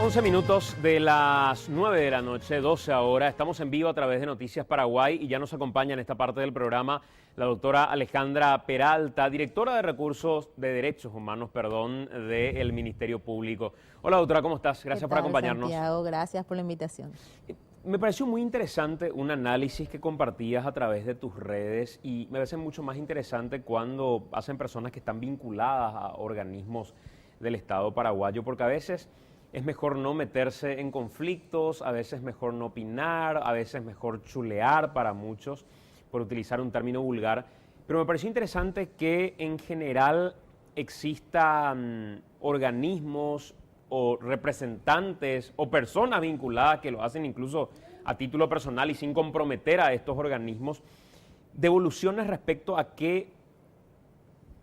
11 minutos de las 9 de la noche, 12 ahora. Estamos en vivo a través de Noticias Paraguay y ya nos acompaña en esta parte del programa la doctora Alejandra Peralta, directora de Recursos de Derechos Humanos, del Ministerio Público. Hola doctora, ¿cómo estás? Gracias por acompañarnos. Santiago, gracias por la invitación. Me pareció muy interesante un análisis que compartías a través de tus redes y me parece mucho más interesante cuando hacen personas que están vinculadas a organismos del Estado paraguayo, porque a veces es mejor no meterse en conflictos, a veces mejor no opinar, a veces mejor chulear para muchos, por utilizar un término vulgar. Pero me pareció interesante que en general existan organismos o representantes o personas vinculadas que lo hacen incluso a título personal y sin comprometer a estos organismos, devoluciones respecto a qué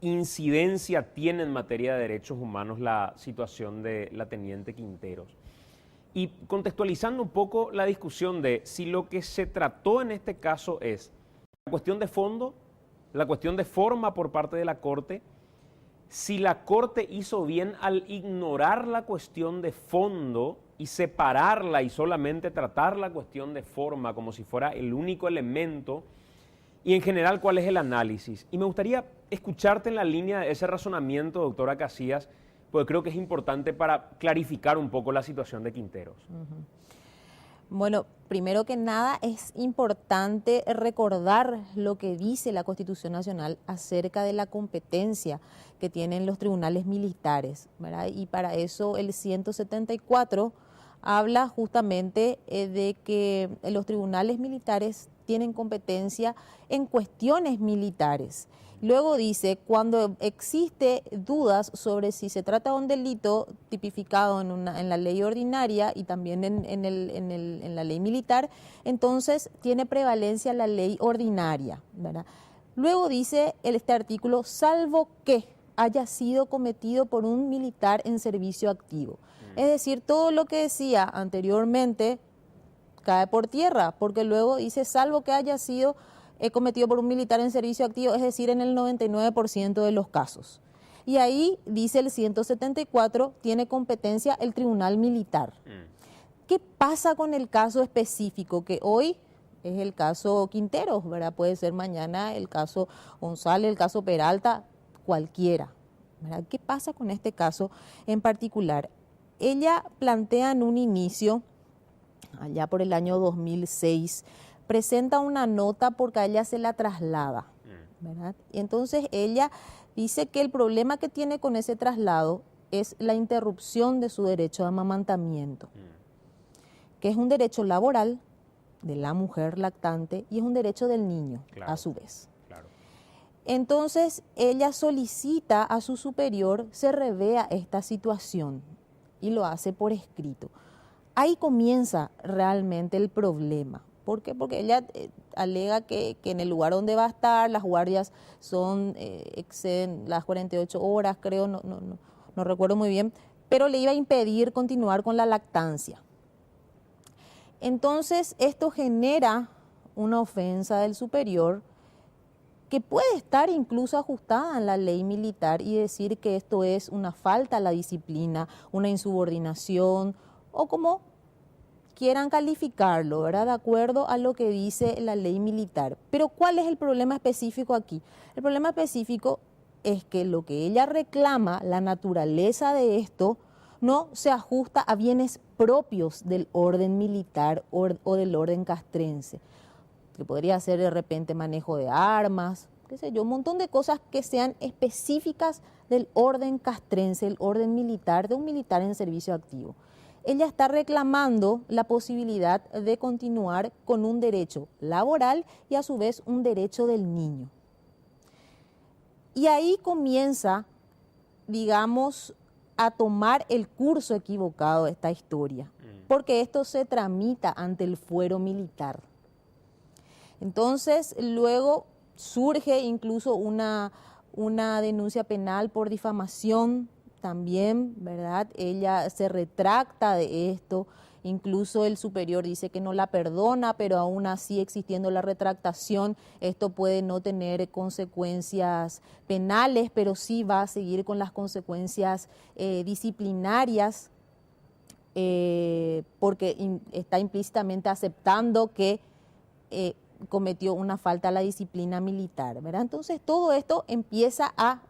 incidencia tiene en materia de derechos humanos la situación de la teniente Quinteros. Y contextualizando un poco la discusión de si lo que se trató en este caso es la cuestión de fondo, la cuestión de forma por parte de la Corte, si la Corte hizo bien al ignorar la cuestión de fondo y separarla y solamente tratar la cuestión de forma como si fuera el único elemento, y en general cuál es el análisis. Y me gustaría escucharte en la línea de ese razonamiento, doctora Casillas, porque creo que es importante para clarificar un poco la situación de Quinteros. Bueno, primero que nada es importante recordar lo que dice la Constitución Nacional acerca de la competencia que tienen los tribunales militares, ¿verdad? Y para eso el 174 habla justamente de que los tribunales militares tienen competencia en cuestiones militares. Luego dice, cuando existe dudas sobre si se trata de un delito tipificado en la ley ordinaria y también en la ley militar, entonces tiene prevalencia la ley ordinaria, ¿verdad? Luego dice este artículo, salvo que haya sido cometido por un militar en servicio activo. Es decir, todo lo que decía anteriormente cae por tierra, porque luego dice, salvo que haya sido cometido por un militar en servicio activo, es decir, en el 99% de los casos. Y ahí, dice el 174, tiene competencia el tribunal militar. ¿Qué pasa con el caso específico? Que hoy es el caso Quinteros, ¿verdad? Puede ser mañana el caso González, el caso Peralta, cualquiera, ¿verdad? ¿Qué pasa con este caso en particular? Ella plantea en un inicio, allá por el año 2006, presenta una nota porque a ella se la traslada, ¿verdad? Y entonces ella dice que el problema que tiene con ese traslado es la interrupción de su derecho de amamantamiento, que es un derecho laboral de la mujer lactante y es un derecho del niño, claro, a su vez. Claro. Entonces ella solicita a su superior se revea esta situación y lo hace por escrito. Ahí comienza realmente el problema. ¿Por qué? Porque ella alega que en el lugar donde va a estar las guardias exceden las 48 horas, creo, no recuerdo muy bien, pero le iba a impedir continuar con la lactancia. Entonces esto genera una ofensa del superior que puede estar incluso ajustada en la ley militar y decir que esto es una falta a la disciplina, una insubordinación o como quieran calificarlo, ¿verdad? De acuerdo a lo que dice la ley militar. Pero ¿cuál es el problema específico aquí? El problema específico es que lo que ella reclama, la naturaleza de esto, no se ajusta a bienes propios del orden militar o del orden castrense, que podría ser de repente manejo de armas, qué sé yo, un montón de cosas que sean específicas del orden castrense, el orden militar, de un militar en servicio activo. Ella está reclamando la posibilidad de continuar con un derecho laboral y a su vez un derecho del niño. Y ahí comienza, digamos, a tomar el curso equivocado de esta historia, porque esto se tramita ante el fuero militar. Entonces, luego surge incluso una denuncia penal por difamación también, ¿verdad? Ella se retracta de esto, incluso el superior dice que no la perdona, pero aún así existiendo la retractación, esto puede no tener consecuencias penales, pero sí va a seguir con las consecuencias disciplinarias. porque está implícitamente aceptando que cometió una falta a la disciplina militar, ¿verdad? Entonces todo esto empieza a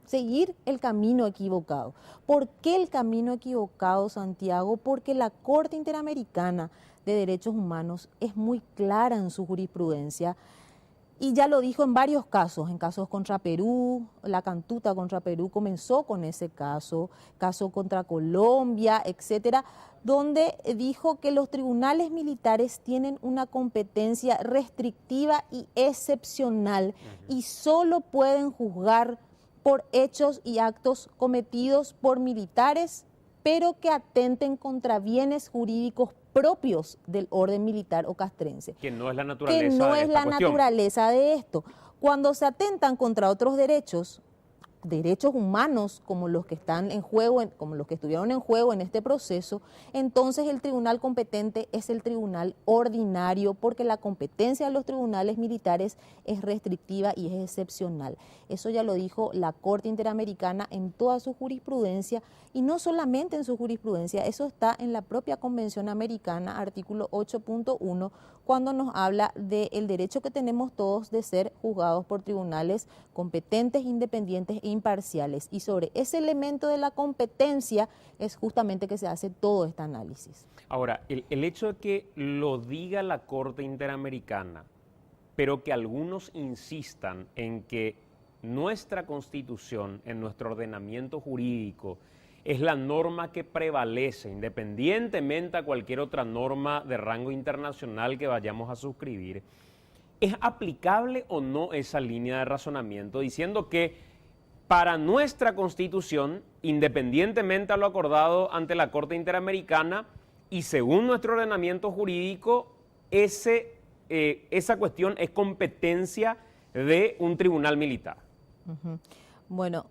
seguir el camino equivocado. ¿Por qué el camino equivocado, Santiago? Porque la Corte Interamericana de Derechos Humanos es muy clara en su jurisprudencia y ya lo dijo en varios casos, en casos contra Perú, la Cantuta contra Perú comenzó con ese caso contra Colombia, etcétera, donde dijo que los tribunales militares tienen una competencia restrictiva y excepcional y solo pueden juzgar por hechos y actos cometidos por militares, pero que atenten contra bienes jurídicos propios del orden militar o castrense. Que no es la naturaleza que no de es esta la cuestión. naturaleza de esto. Cuando se atentan contra otros derechos humanos como los que están en juego, como los que estuvieron en juego en este proceso, entonces el tribunal competente es el tribunal ordinario porque la competencia de los tribunales militares es restrictiva y es excepcional. Eso ya lo dijo la Corte Interamericana en toda su jurisprudencia y no solamente en su jurisprudencia, eso está en la propia Convención Americana, artículo 8.1, cuando nos habla del derecho que tenemos todos de ser juzgados por tribunales competentes, independientes e imparciales. Y sobre ese elemento de la competencia es justamente que se hace todo este análisis. Ahora, el hecho de que lo diga la Corte Interamericana, pero que algunos insistan en que nuestra Constitución, en nuestro ordenamiento jurídico, es la norma que prevalece, independientemente a cualquier otra norma de rango internacional que vayamos a suscribir, ¿es aplicable o no esa línea de razonamiento? Diciendo que para nuestra Constitución, independientemente a lo acordado ante la Corte Interamericana y según nuestro ordenamiento jurídico, esa cuestión es competencia de un tribunal militar. Bueno,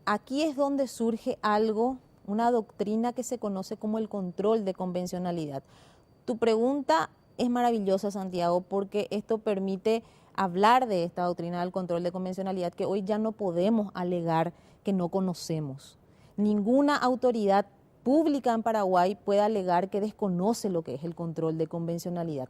aquí es donde surge algo, una doctrina que se conoce como el control de convencionalidad. Tu pregunta es maravillosa, Santiago, porque esto permite hablar de esta doctrina del control de convencionalidad que hoy ya no podemos alegar que no conocemos. Ninguna autoridad pública en Paraguay puede alegar que desconoce lo que es el control de convencionalidad.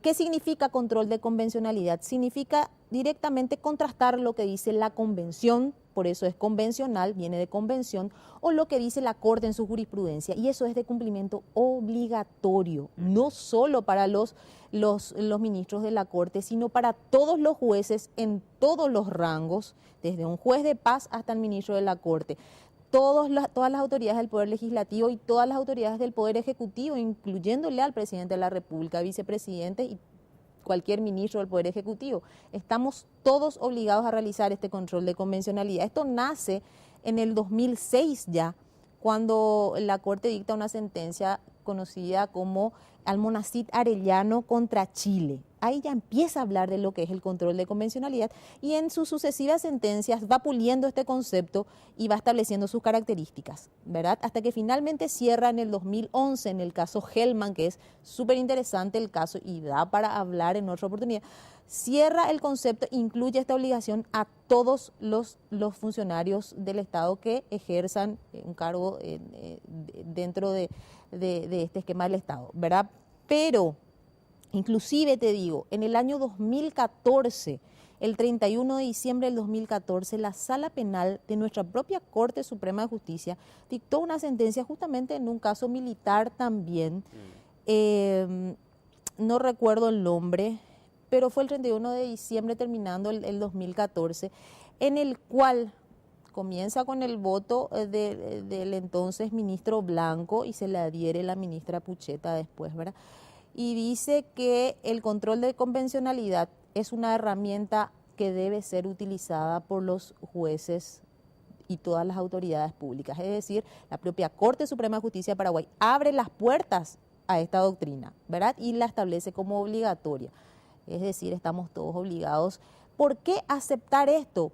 ¿Qué significa control de convencionalidad? Significa directamente contrastar lo que dice la convención, por eso es convencional, viene de convención, o lo que dice la Corte en su jurisprudencia, y eso es de cumplimiento obligatorio, no solo para los ministros de la Corte, sino para todos los jueces en todos los rangos, desde un juez de paz hasta el ministro de la Corte. Todas las autoridades del Poder Legislativo y todas las autoridades del Poder Ejecutivo, incluyéndole al presidente de la República, vicepresidente y cualquier ministro del Poder Ejecutivo. Estamos todos obligados a realizar este control de convencionalidad. Esto nace en el 2006 ya, cuando la Corte dicta una sentencia conocida como Almonacid Arellano contra Chile. Ahí ya empieza a hablar de lo que es el control de convencionalidad y en sus sucesivas sentencias va puliendo este concepto y va estableciendo sus características, ¿verdad? Hasta que finalmente cierra en el 2011 en el caso Hellman, que es súper interesante el caso y da para hablar en otra oportunidad. Cierra el concepto, incluye esta obligación a todos los funcionarios del Estado que ejerzan un cargo dentro de este esquema del Estado, ¿verdad? Pero, inclusive te digo, en el año 2014, el 31 de diciembre del 2014, la Sala Penal de nuestra propia Corte Suprema de Justicia dictó una sentencia justamente en un caso militar también, no recuerdo el nombre, pero fue el 31 de diciembre terminando el 2014, en el cual comienza con el voto del entonces ministro Blanco y se le adhiere la ministra Pucheta después, ¿verdad? Y dice que el control de convencionalidad es una herramienta que debe ser utilizada por los jueces y todas las autoridades públicas. Es decir, la propia Corte Suprema de Justicia de Paraguay abre las puertas a esta doctrina, ¿verdad? Y la establece como obligatoria. Es decir, estamos todos obligados. ¿Por qué aceptar esto?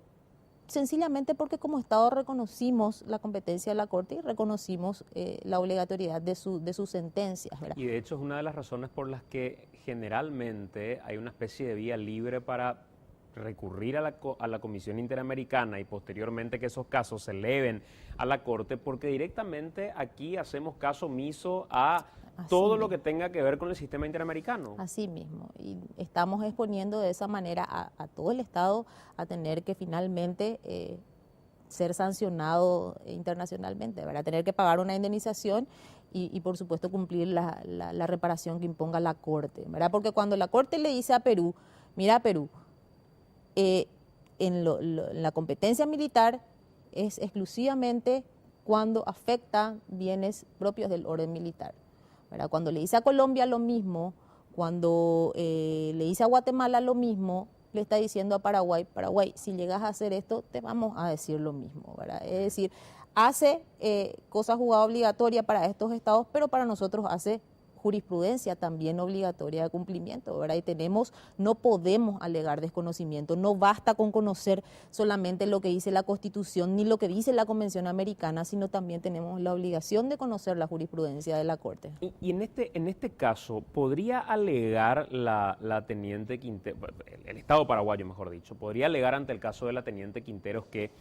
Sencillamente porque como Estado reconocimos la competencia de la Corte y reconocimos la obligatoriedad de sus sentencias, ¿verdad? Y de hecho es una de las razones por las que generalmente hay una especie de vía libre para recurrir a la Comisión Interamericana y posteriormente que esos casos se eleven a la Corte, porque directamente aquí hacemos caso omiso a todo lo que tenga que ver con el sistema interamericano. Así mismo, y estamos exponiendo de esa manera a todo el Estado a tener que finalmente ser sancionado internacionalmente, ¿verdad? Tener que pagar una indemnización y por supuesto cumplir la reparación que imponga la Corte, ¿verdad? Porque cuando la Corte le dice a Perú, mira Perú, en la competencia militar es exclusivamente cuando afecta bienes propios del orden militar, ¿verdad? Cuando le dice a Colombia lo mismo, cuando le dice a Guatemala lo mismo, le está diciendo a Paraguay, Paraguay, si llegas a hacer esto, te vamos a decir lo mismo, ¿verdad? Es decir, hace cosa juzgada obligatoria para estos estados, pero para nosotros hace jurisprudencia también obligatoria de cumplimiento, ¿verdad? Y no podemos alegar desconocimiento, no basta con conocer solamente lo que dice la Constitución ni lo que dice la Convención Americana, sino también tenemos la obligación de conocer la jurisprudencia de la Corte. Y en este caso, ¿podría alegar la teniente Quintero, el Estado paraguayo mejor dicho, podría alegar ante el caso de la teniente Quinteros que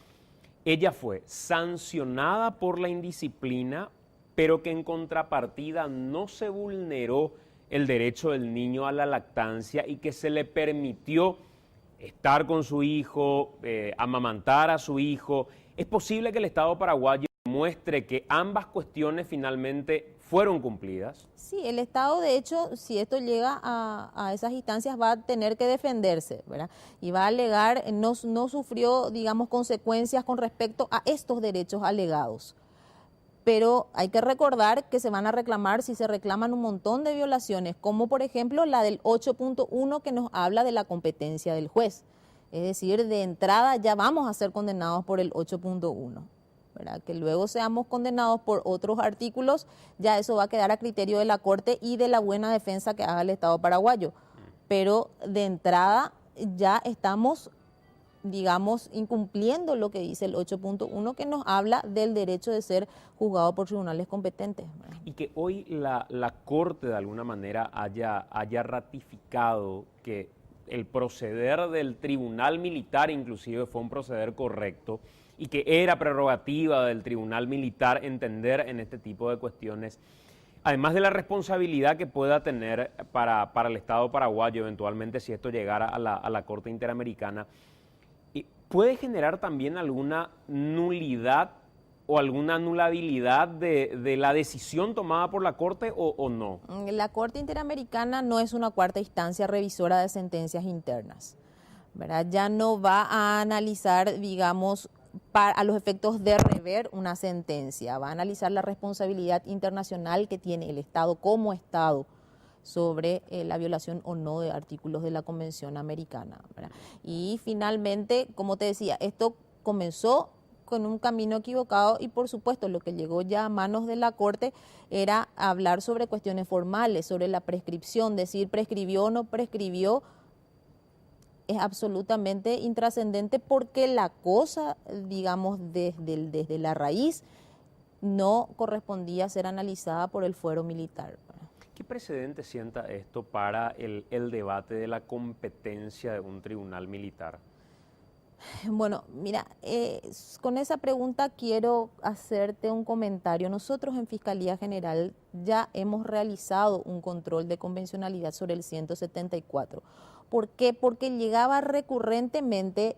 ella fue sancionada por la indisciplina, pero que en contrapartida no se vulneró el derecho del niño a la lactancia y que se le permitió estar con su hijo, amamantar a su hijo? ¿Es posible que el Estado paraguayo muestre que ambas cuestiones finalmente fueron cumplidas? Sí, el Estado, de hecho, si esto llega a esas instancias, va a tener que defenderse, ¿verdad? Y va a alegar, no sufrió, digamos, consecuencias con respecto a estos derechos alegados. Pero hay que recordar que se van a reclamar, si se reclaman un montón de violaciones, como por ejemplo la del 8.1 que nos habla de la competencia del juez. Es decir, de entrada ya vamos a ser condenados por el 8.1. ¿Verdad? Que luego seamos condenados por otros artículos, ya eso va a quedar a criterio de la Corte y de la buena defensa que haga el Estado paraguayo. Pero de entrada ya estamos, digamos, incumpliendo lo que dice el 8.1 que nos habla del derecho de ser juzgado por tribunales competentes. Y que hoy la Corte de alguna manera haya ratificado que el proceder del tribunal militar inclusive fue un proceder correcto y que era prerrogativa del tribunal militar entender en este tipo de cuestiones, además de la responsabilidad que pueda tener para el Estado paraguayo eventualmente si esto llegara a la Corte Interamericana, ¿puede generar también alguna nulidad o alguna anulabilidad de la decisión tomada por la Corte o no? La Corte Interamericana no es una cuarta instancia revisora de sentencias internas, ¿verdad? Ya no va a analizar, digamos, a los efectos de rever una sentencia, va a analizar la responsabilidad internacional que tiene el Estado como Estado sobre la violación o no de artículos de la Convención Americana, ¿verdad? Y finalmente, como te decía, esto comenzó con un camino equivocado y por supuesto lo que llegó ya a manos de la Corte era hablar sobre cuestiones formales, sobre la prescripción, decir prescribió o no prescribió, es absolutamente intrascendente porque la cosa, digamos, desde la raíz no correspondía ser analizada por el fuero militar. ¿Qué precedente sienta esto para el debate de la competencia de un tribunal militar? Bueno, mira, con esa pregunta quiero hacerte un comentario. Nosotros en Fiscalía General ya hemos realizado un control de convencionalidad sobre el 174. ¿Por qué? Porque llegaba recurrentemente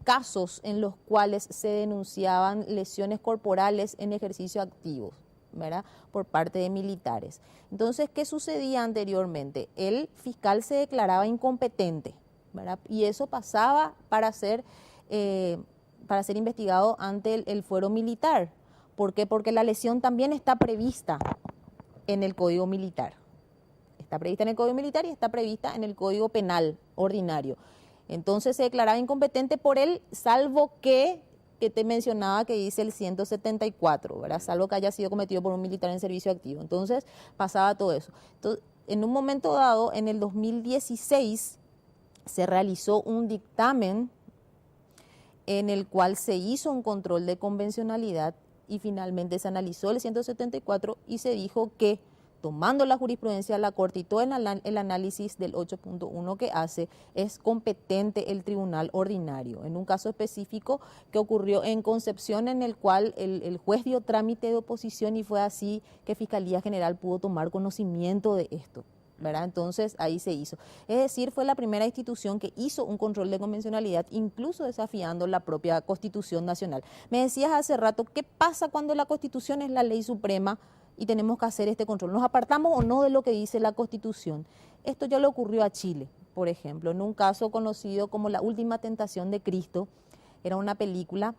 casos en los cuales se denunciaban lesiones corporales en ejercicio activo, ¿verdad? Por parte de militares. Entonces, ¿qué sucedía anteriormente? El fiscal se declaraba incompetente, ¿verdad? Y eso pasaba para ser investigado ante el fuero militar. ¿Por qué? Porque la lesión también está prevista en el Código Militar. Está prevista en el Código Militar y está prevista en el Código Penal ordinario. Entonces se declaraba incompetente por él, salvo que te mencionaba que dice el 174, ¿verdad? Salvo que haya sido cometido por un militar en servicio activo. Entonces pasaba todo eso. Entonces, en un momento dado, en el 2016, se realizó un dictamen en el cual se hizo un control de convencionalidad y finalmente se analizó el 174 y se dijo que tomando la jurisprudencia de la Corte y todo el análisis del 8.1 que hace, es competente el tribunal ordinario. En un caso específico que ocurrió en Concepción, en el cual el juez dio trámite de oposición y fue así que Fiscalía General pudo tomar conocimiento de esto, ¿verdad? Entonces ahí se hizo. Es decir, fue la primera institución que hizo un control de convencionalidad, incluso desafiando la propia Constitución Nacional. Me decías hace rato, ¿qué pasa cuando la Constitución es la ley suprema y tenemos que hacer este control? ¿Nos apartamos o no de lo que dice la Constitución? Esto ya le ocurrió a Chile, por ejemplo, en un caso conocido como La Última Tentación de Cristo. Era una película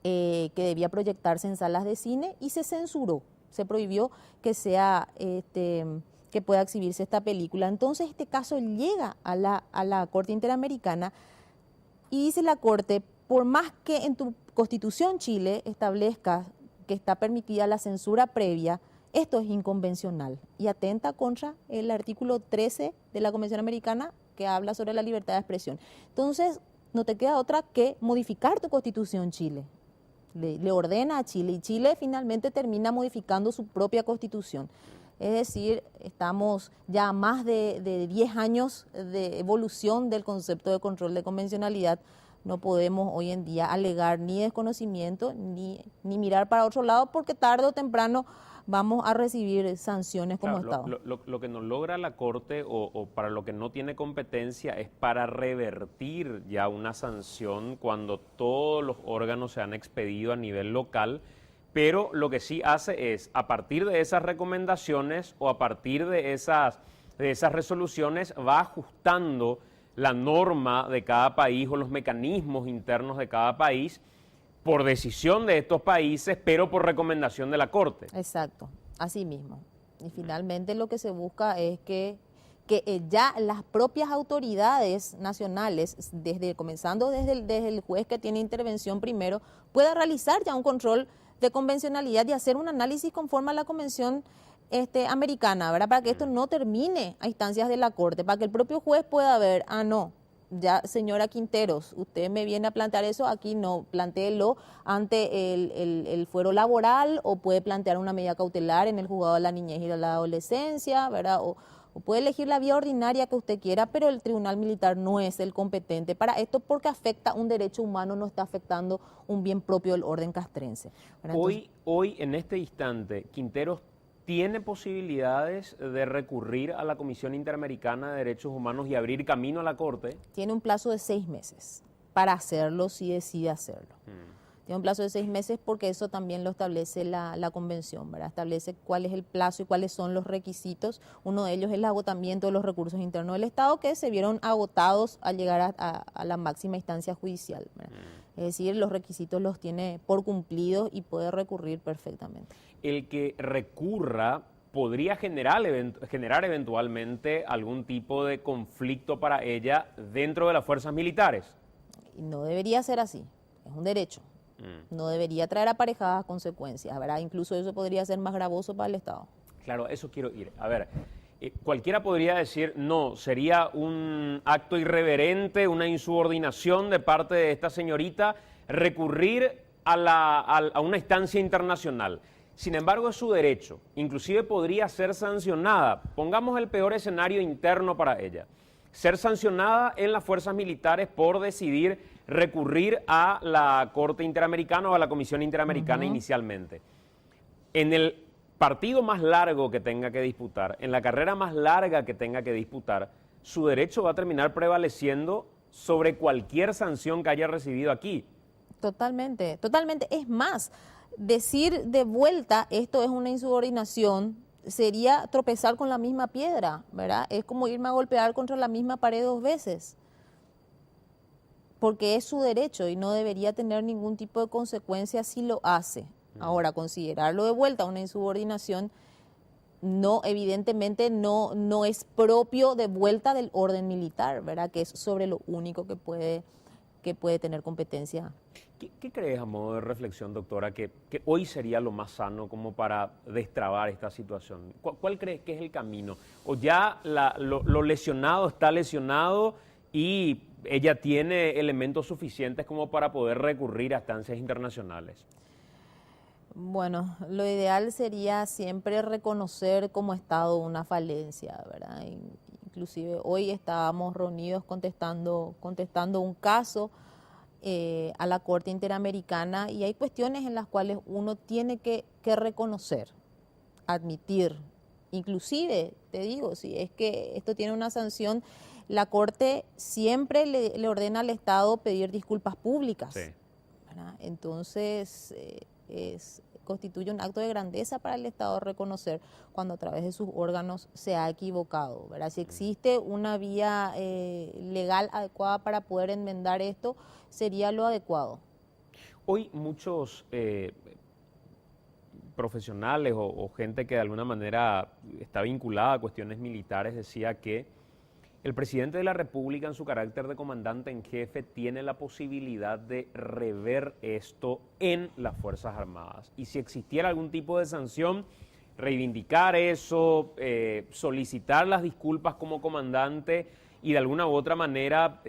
que debía proyectarse en salas de cine y se censuró, se prohibió que que pueda exhibirse esta película. Entonces este caso llega a la Corte Interamericana y dice la Corte, por más que en tu Constitución Chile establezca que está permitida la censura previa, esto es inconvencional y atenta contra el artículo 13 de la Convención Americana que habla sobre la libertad de expresión. Entonces, no te queda otra que modificar tu Constitución Chile. Le ordena a Chile y Chile finalmente termina modificando su propia Constitución. Es decir, estamos ya a más de 10 años de evolución del concepto de control de convencionalidad. No podemos hoy en día alegar ni desconocimiento ni mirar para otro lado porque tarde o temprano vamos a recibir sanciones como Estado. Lo que no logra la Corte o para lo que no tiene competencia es para revertir ya una sanción cuando todos los órganos se han expedido a nivel local, pero lo que sí hace es, a partir de esas recomendaciones o a partir de esas resoluciones, va ajustando la norma de cada país o los mecanismos internos de cada país por decisión de estos países, pero por recomendación de la Corte. Exacto, así mismo. Y finalmente lo que se busca es que ya las propias autoridades nacionales, comenzando desde el juez que tiene intervención primero, pueda realizar ya un control de convencionalidad y hacer un análisis conforme a la Convención americana, ¿verdad? Para que esto no termine a instancias de la Corte, para que el propio juez pueda ver, no, ya señora Quinteros, usted me viene a plantear eso, aquí no, plantéelo ante el fuero laboral o puede plantear una medida cautelar en el juzgado de la niñez y de la adolescencia, ¿verdad? O puede elegir la vía ordinaria que usted quiera, pero el tribunal militar no es el competente para esto porque afecta un derecho humano, no está afectando un bien propio del orden castrense. Hoy, en este instante, Quinteros ¿tiene posibilidades de recurrir a la Comisión Interamericana de Derechos Humanos y abrir camino a la Corte? Tiene un plazo de 6 meses para hacerlo si decide hacerlo. Tiene un plazo de 6 meses porque eso también lo establece la Convención, ¿verdad? Establece cuál es el plazo y cuáles son los requisitos. Uno de ellos es el agotamiento de los recursos internos del Estado que se vieron agotados al llegar a la máxima instancia judicial, ¿verdad? Es decir, los requisitos los tiene por cumplidos y puede recurrir perfectamente. El que recurra podría generar eventualmente algún tipo de conflicto para ella dentro de las fuerzas militares. No debería ser así, es un derecho. No debería traer aparejadas consecuencias, ¿verdad? Incluso eso podría ser más gravoso para el Estado. Claro, eso quiero ir. A ver, cualquiera podría decir, no, sería un acto irreverente, una insubordinación de parte de esta señorita recurrir a una instancia internacional. Sin embargo, es su derecho, inclusive podría ser sancionada. Pongamos el peor escenario interno para ella. Ser sancionada en las fuerzas militares por decidir recurrir a la Corte Interamericana o a la Comisión Interamericana inicialmente. En el partido más largo que tenga que disputar, en la carrera más larga que tenga que disputar, su derecho va a terminar prevaleciendo sobre cualquier sanción que haya recibido aquí. Totalmente, totalmente. Es más, decir de vuelta esto es una insubordinación sería tropezar con la misma piedra, ¿verdad? Es como irme a golpear contra la misma pared 2 veces. Porque es su derecho y no debería tener ningún tipo de consecuencia si lo hace. Ahora, considerarlo de vuelta una insubordinación, no, evidentemente no es propio de vuelta del orden militar, ¿verdad? Que es sobre lo único que puede tener competencia. ¿Qué crees a modo de reflexión, doctora, que hoy sería lo más sano como para destrabar esta situación? ¿Cuál crees que es el camino? ¿O ya lo lesionado está lesionado y ella tiene elementos suficientes como para poder recurrir a instancias internacionales? Bueno, lo ideal sería siempre reconocer como Estado una falencia, ¿verdad? Inclusive hoy estábamos reunidos contestando un caso a la Corte Interamericana y hay cuestiones en las cuales uno tiene que reconocer, admitir. Inclusive, te digo, si es que esto tiene una sanción, la Corte siempre le ordena al Estado pedir disculpas públicas. Sí. ¿Verdad? Entonces, constituye un acto de grandeza para el Estado reconocer cuando a través de sus órganos se ha equivocado, ¿verdad? Si existe una vía legal adecuada para poder enmendar esto, sería lo adecuado. Hoy muchos profesionales o gente que de alguna manera está vinculada a cuestiones militares decía que el presidente de la República, en su carácter de comandante en jefe, tiene la posibilidad de rever esto en las Fuerzas Armadas. Y si existiera algún tipo de sanción, reivindicar eso, solicitar las disculpas como comandante y de alguna u otra manera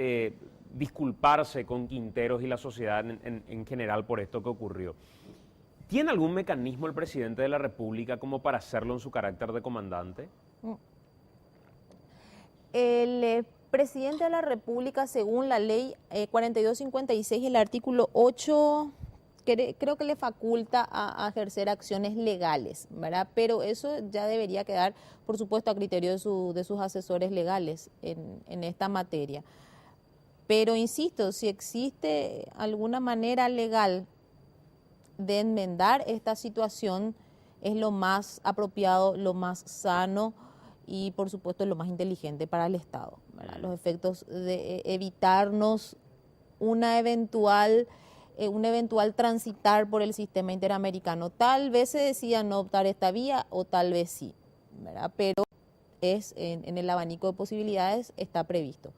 disculparse con Quinteros y la sociedad en general por esto que ocurrió. ¿Tiene algún mecanismo el presidente de la República como para hacerlo en su carácter de comandante? El presidente de la República, según la ley 4256, el artículo 8, creo que le faculta a ejercer acciones legales, ¿verdad? Pero eso ya debería quedar, por supuesto, a criterio de sus asesores legales en esta materia. Pero insisto, si existe alguna manera legal de enmendar esta situación, es lo más apropiado, lo más sano y por supuesto lo más inteligente para el Estado, ¿verdad? Los efectos de evitarnos un eventual transitar por el sistema interamericano. Tal vez se decida no optar esta vía o tal vez sí, ¿verdad? Pero en el abanico de posibilidades está previsto.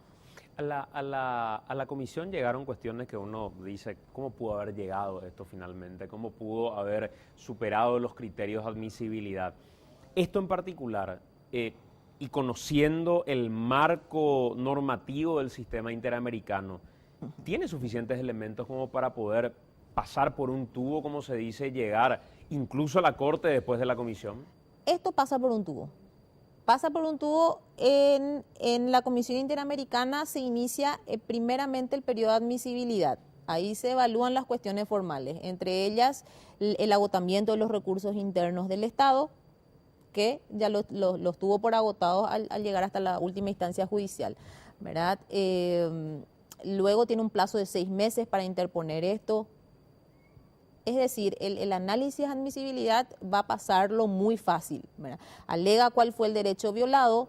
A la comisión llegaron cuestiones que uno dice, ¿cómo pudo haber llegado esto finalmente? ¿Cómo pudo haber superado los criterios de admisibilidad? Esto en particular, y conociendo el marco normativo del sistema interamericano, ¿tiene suficientes elementos como para poder pasar por un tubo, como se dice, llegar incluso a la Corte después de la comisión? Esto pasa por un tubo. Pasa por un tubo. En la Comisión Interamericana se inicia primeramente el periodo de admisibilidad. Ahí se evalúan las cuestiones formales, entre ellas el agotamiento de los recursos internos del Estado, que ya los tuvo por agotados al llegar hasta la última instancia judicial, ¿verdad? Luego tiene un plazo de 6 meses para interponer esto. Es decir, el análisis de admisibilidad va a pasarlo muy fácil, ¿verdad? Alega cuál fue el derecho violado,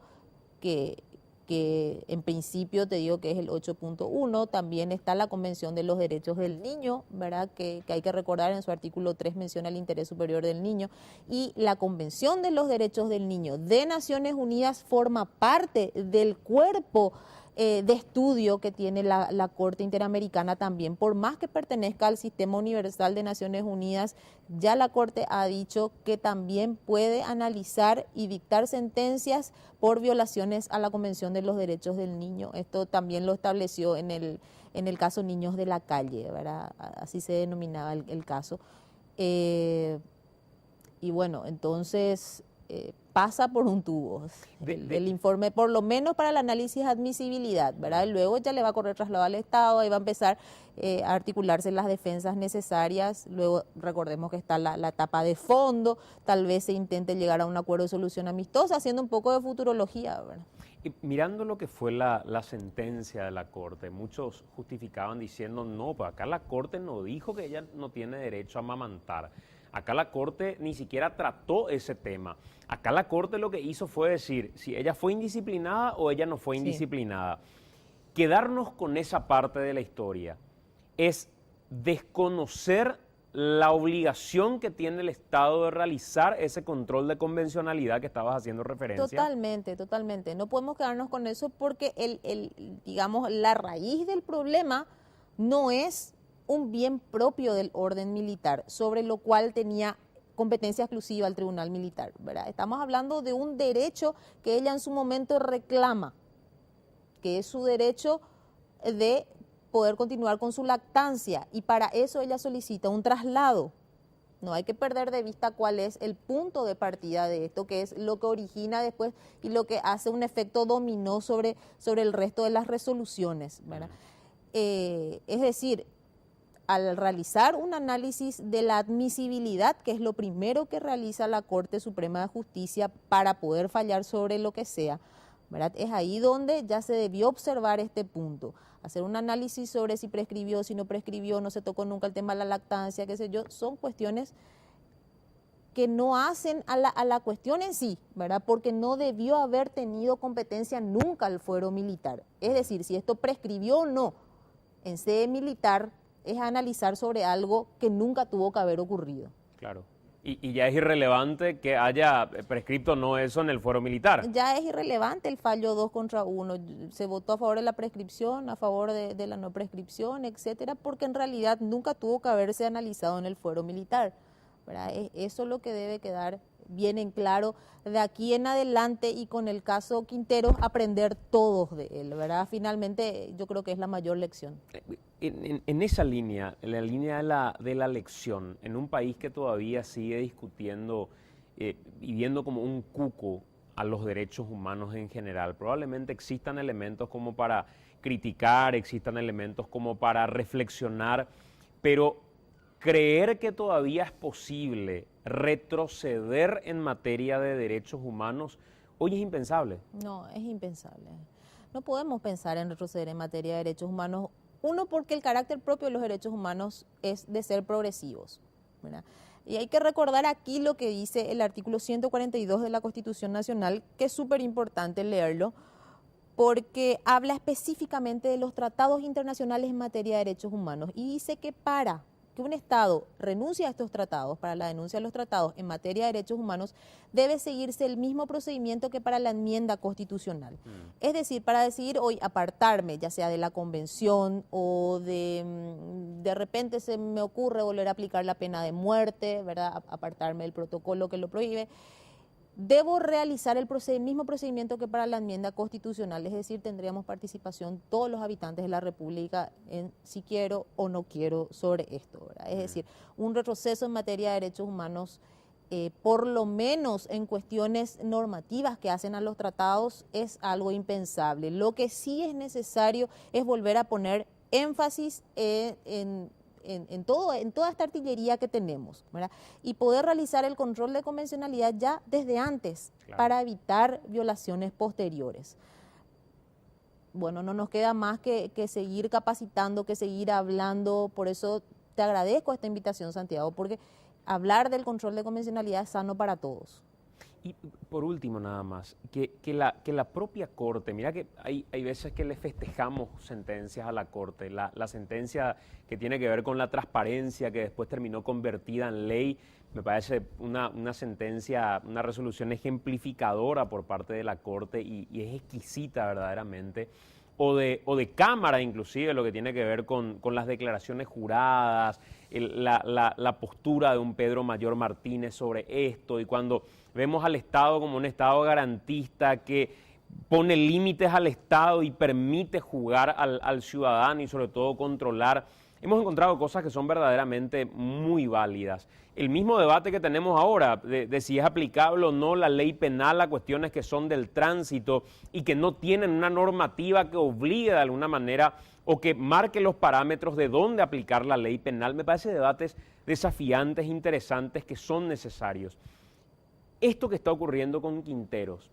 que en principio te digo que es el 8.1, también está la Convención de los Derechos del Niño, ¿verdad? Que hay que recordar, en su artículo 3 menciona el interés superior del niño, y la Convención de los Derechos del Niño de Naciones Unidas forma parte del cuerpo de estudio que tiene la Corte Interamericana también. Por más que pertenezca al Sistema Universal de Naciones Unidas, ya la Corte ha dicho que también puede analizar y dictar sentencias por violaciones a la Convención de los Derechos del Niño. Esto también lo estableció en el caso Niños de la Calle, ¿verdad? Así se denominaba el caso. Y bueno, entonces pasa por un tubo el informe, por lo menos para el análisis de admisibilidad, ¿verdad? Y luego ya le va a correr traslado al Estado, ahí va a empezar a articularse las defensas necesarias. Luego recordemos que está la etapa de fondo, tal vez se intente llegar a un acuerdo de solución amistosa, haciendo un poco de futurología, ¿verdad? Y mirando lo que fue la sentencia de la Corte, muchos justificaban diciendo, no, pues acá la Corte no dijo que ella no tiene derecho a amamantar. Acá la Corte ni siquiera trató ese tema. Acá la Corte lo que hizo fue decir si ella fue indisciplinada o ella no fue indisciplinada. Quedarnos con esa parte de la historia es desconocer la obligación que tiene el Estado de realizar ese control de convencionalidad que estabas haciendo referencia. Totalmente, totalmente. No podemos quedarnos con eso porque digamos, la raíz del problema no es un bien propio del orden militar, sobre lo cual tenía competencia exclusiva el Tribunal Militar, ¿verdad? Estamos hablando de un derecho que ella en su momento reclama, que es su derecho de poder continuar con su lactancia, y para eso ella solicita un traslado, No hay que perder de vista cuál es el punto de partida de esto, que es lo que origina después y lo que hace un efecto dominó sobre el resto de las resoluciones, ¿verdad? Es decir, al realizar un análisis de la admisibilidad, que es lo primero que realiza la Corte Suprema de Justicia para poder fallar sobre lo que sea, ¿verdad? Es ahí donde ya se debió observar este punto, hacer un análisis sobre si prescribió, si no prescribió, no se tocó nunca el tema de la lactancia, qué sé yo, son cuestiones que no hacen a la cuestión en sí, ¿verdad? Porque no debió haber tenido competencia nunca el fuero militar. Es decir, si esto prescribió o no en sede militar, es analizar sobre algo que nunca tuvo que haber ocurrido. Claro. Y ya es irrelevante que haya prescripto o no eso en el fuero militar. Ya es irrelevante el fallo 2-1. Se votó a favor de la prescripción, a favor de la no prescripción, etcétera, porque en realidad nunca tuvo que haberse analizado en el fuero militar, ¿verdad? Eso es lo que debe quedar bien en claro de aquí en adelante, y con el caso Quinteros aprender todos de él, ¿verdad? Finalmente yo creo que es la mayor lección. En esa línea, en la línea de la lección, en un país que todavía sigue discutiendo y viendo como un cuco a los derechos humanos en general, probablemente existan elementos como para criticar, existan elementos como para reflexionar, pero creer que todavía es posible retroceder en materia de derechos humanos hoy es impensable. No, es impensable. No podemos pensar en retroceder en materia de derechos humanos. Uno, porque el carácter propio de los derechos humanos es de ser progresivos, ¿verdad? Y hay que recordar aquí lo que dice el artículo 142 de la Constitución Nacional, que es súper importante leerlo, porque habla específicamente de los tratados internacionales en materia de derechos humanos y dice que para que un Estado renuncie a estos tratados, para la denuncia de los tratados en materia de derechos humanos, debe seguirse el mismo procedimiento que para la enmienda constitucional. Es decir, para decidir hoy apartarme, ya sea de la convención o de repente se me ocurre volver a aplicar la pena de muerte, ¿verdad? Apartarme del protocolo que lo prohíbe, debo realizar el mismo procedimiento que para la enmienda constitucional, es decir, tendríamos participación todos los habitantes de la República en si quiero o no quiero sobre esto, ¿verdad? Es decir, un retroceso en materia de derechos humanos, por lo menos en cuestiones normativas que hacen a los tratados, es algo impensable. Lo que sí es necesario es volver a poner énfasis en toda esta artillería que tenemos, ¿verdad? Y poder realizar el control de convencionalidad ya desde antes, claro, para evitar violaciones posteriores. Bueno, no nos queda más que seguir capacitando, que seguir hablando. Por eso te agradezco esta invitación, Santiago, porque hablar del control de convencionalidad es sano para todos. Y por último, nada más, que la propia Corte, mira que hay veces que le festejamos sentencias a la Corte, la sentencia que tiene que ver con la transparencia, que después terminó convertida en ley, me parece una sentencia, una resolución ejemplificadora por parte de la Corte y es exquisita verdaderamente. O de Cámara inclusive, lo que tiene que ver con las declaraciones juradas, la postura de un Pedro Mayor Martínez sobre esto, y cuando vemos al Estado como un Estado garantista que pone límites al Estado y permite jugar al ciudadano y sobre todo controlar, hemos encontrado cosas que son verdaderamente muy válidas. El mismo debate que tenemos ahora de si es aplicable o no la ley penal a cuestiones que son del tránsito y que no tienen una normativa que obligue de alguna manera o que marque los parámetros de dónde aplicar la ley penal, me parece debates desafiantes, interesantes, que son necesarios. Esto que está ocurriendo con Quinteros,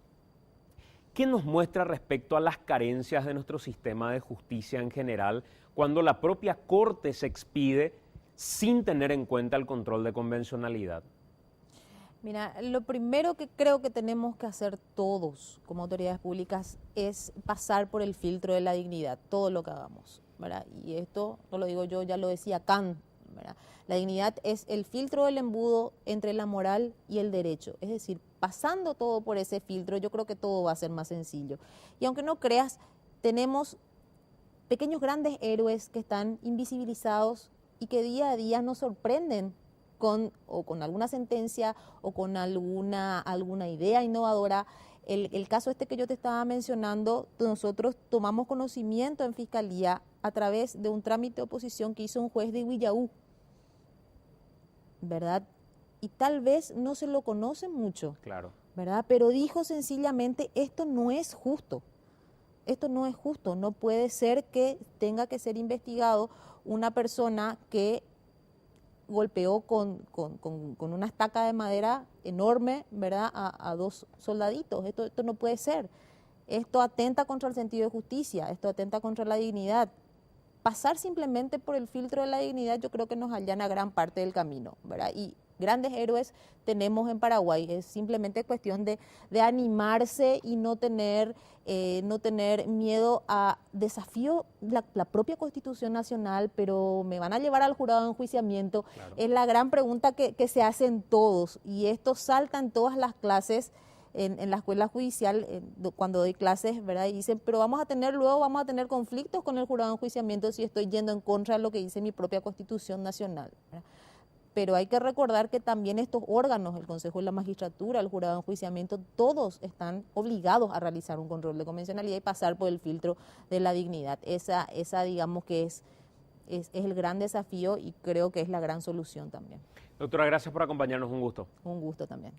¿qué nos muestra respecto a las carencias de nuestro sistema de justicia en general cuando la propia Corte se expide sin tener en cuenta el control de convencionalidad? Mira, lo primero que creo que tenemos que hacer todos como autoridades públicas es pasar por el filtro de la dignidad, todo lo que hagamos, ¿verdad? Y esto no lo digo yo, ya lo decía Kant, ¿verdad? La dignidad es el filtro del embudo entre la moral y el derecho, es decir, pasando todo por ese filtro, yo creo que todo va a ser más sencillo. Y aunque no creas, tenemos pequeños grandes héroes que están invisibilizados y que día a día nos sorprenden con alguna sentencia o con alguna idea innovadora. El caso este que yo te estaba mencionando, nosotros tomamos conocimiento en Fiscalía a través de un trámite de oposición que hizo un juez de Huillaú, ¿verdad? y tal vez no se lo conoce mucho, Claro. ¿verdad? Pero dijo sencillamente, esto no es justo. Esto no es justo, no puede ser que tenga que ser investigado una persona que golpeó con una estaca de madera enorme, ¿verdad?, a dos soldaditos. Esto no puede ser. Esto atenta contra el sentido de justicia, esto atenta contra la dignidad. Pasar simplemente por el filtro de la dignidad yo creo que nos allana gran parte del camino, ¿verdad? Y grandes héroes tenemos en Paraguay, es simplemente cuestión de animarse y no tener miedo a desafío la propia Constitución Nacional, pero me van a llevar al jurado de enjuiciamiento. Claro. Es la gran pregunta que se hacen todos y esto salta en todas las clases. En la escuela judicial, cuando doy clases, ¿verdad? Y dicen, pero vamos a tener conflictos con el jurado de enjuiciamiento si estoy yendo en contra de lo que dice mi propia Constitución Nacional, ¿verdad? Pero hay que recordar que también estos órganos, el Consejo de la Magistratura, el jurado de enjuiciamiento, todos están obligados a realizar un control de convencionalidad y pasar por el filtro de la dignidad. Esa digamos que es el gran desafío y creo que es la gran solución también. Doctora, gracias por acompañarnos, un gusto. Un gusto también.